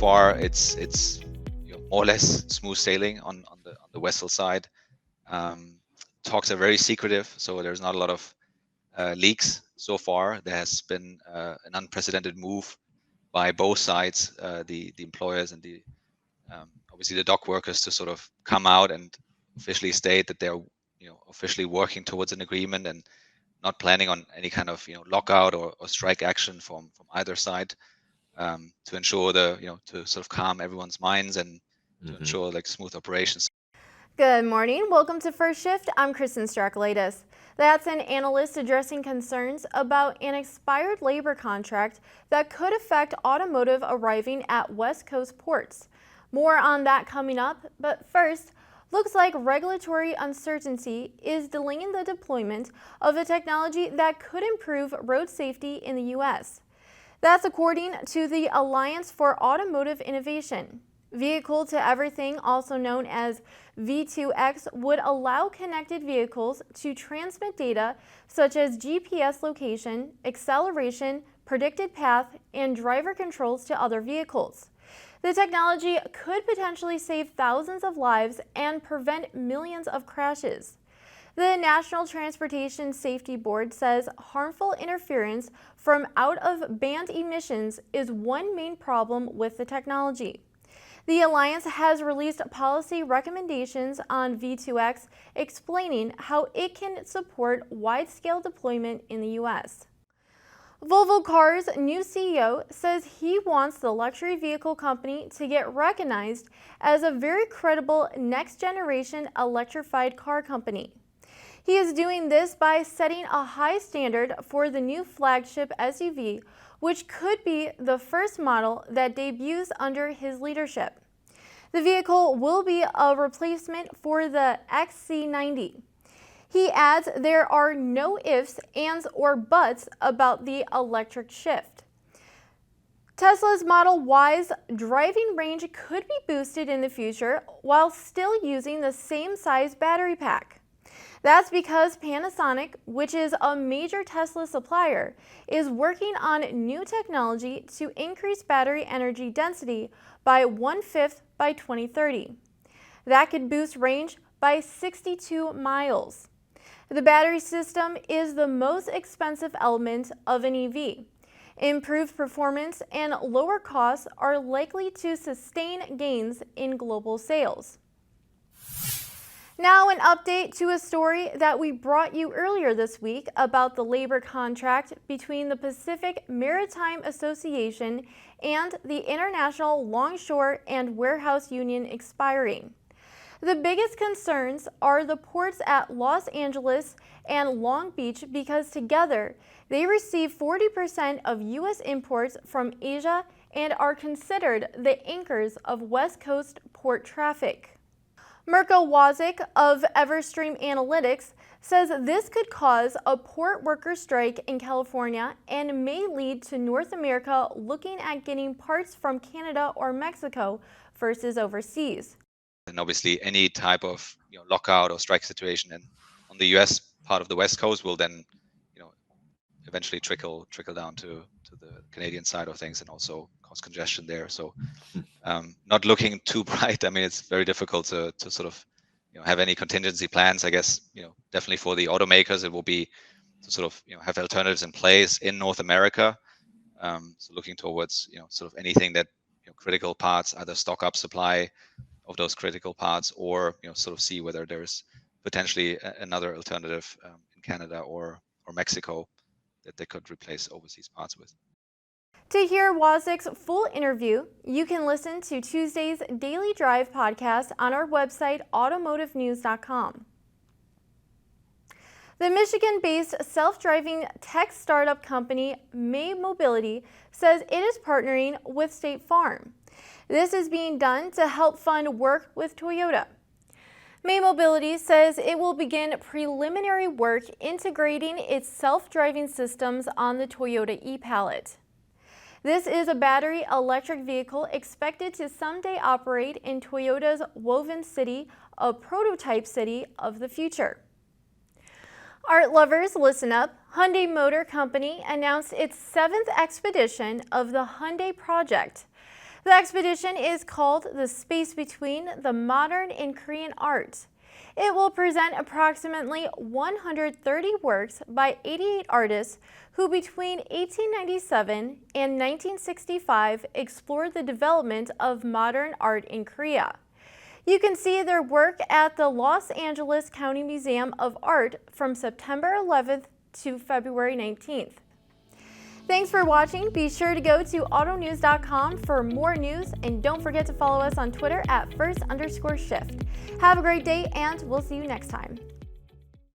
far, it's more or less smooth sailing on the vessel side. Talks are very secretive, so there's not a lot of leaks so far. There has been an unprecedented move by both sides, the employers and the obviously the dock workers, to sort of come out and officially state that they're officially working towards an agreement and not planning on any kind of lockout or strike action from either side, to ensure to sort of calm everyone's minds and to ensure like smooth operations. Good morning. Welcome to First Shift. I'm Kristen Strakalaitis. That's an analyst addressing concerns about an expired labor contract that could affect automotive arriving at West Coast ports. More on that coming up, but first, looks like regulatory uncertainty is delaying the deployment of a technology that could improve road safety in the U.S. That's according to the Alliance for Automotive Innovation. Vehicle to Everything, also known as V2X, would allow connected vehicles to transmit data such as GPS location, acceleration, predicted path, and driver controls to other vehicles. The technology could potentially save thousands of lives and prevent millions of crashes. The National Transportation Safety Board says harmful interference from out-of-band emissions is one main problem with the technology. The Alliance has released policy recommendations on V2X, explaining how it can support wide-scale deployment in the U.S. Volvo Cars' new CEO says he wants the luxury vehicle company to get recognized as a very credible next-generation electrified car company. He is doing this by setting a high standard for the new flagship SUV, which could be the first model that debuts under his leadership. The vehicle will be a replacement for the XC90. He adds there are no ifs, ands, or buts about the electric shift. Tesla's Model Y's driving range could be boosted in the future while still using the same size battery pack. That's because Panasonic, which is a major Tesla supplier, is working on new technology to increase battery energy density by 1/5 by 2030. That could boost range by 62 miles. The battery system is the most expensive element of an EV. Improved performance and lower costs are likely to sustain gains in global sales. Now an update to a story that we brought you earlier this week about the labor contract between the Pacific Maritime Association and the International Longshore and Warehouse Union expiring. The biggest concerns are the ports at Los Angeles and Long Beach because together they receive 40% of U.S. imports from Asia and are considered the anchors of West Coast port traffic. Mirko Wazik of Everstream Analytics says this could cause a port worker strike in California and may lead to North America looking at getting parts from Canada or Mexico versus overseas. And obviously, any type of lockout or strike situation on the U.S. part of the West Coast will then eventually trickle down to the Canadian side of things and also cause congestion there. So not looking too bright. I mean, it's very difficult to sort of have any contingency plans. I guess definitely for the automakers, it will be to sort of have alternatives in place in North America. So looking towards sort of anything that critical parts, either stock up supply of those critical parts, or sort of see whether there's potentially another alternative in Canada or Mexico that they could replace overseas parts with. To hear Wazik's full interview, you can listen to Tuesday's Daily Drive podcast on our website, automotivenews.com. The Michigan-based self-driving tech startup company May Mobility says it is partnering with State Farm. This is being done to help fund work with Toyota. May Mobility says it will begin preliminary work integrating its self-driving systems on the Toyota e-Pallet. This is a battery electric vehicle expected to someday operate in Toyota's Woven City, a prototype city of the future. Art lovers, listen up. Hyundai Motor Company announced its 7th expedition of the Hyundai Project. The exhibition is called The Space Between the Modern and Korean Art. It will present approximately 130 works by 88 artists who between 1897 and 1965 explored the development of modern art in Korea. You can see their work at the Los Angeles County Museum of Art from September 11th to February 19th. Thanks for watching. Be sure to go to autonews.com for more news, and don't forget to follow us on Twitter at @first_shift. Have a great day, and we'll see you next time.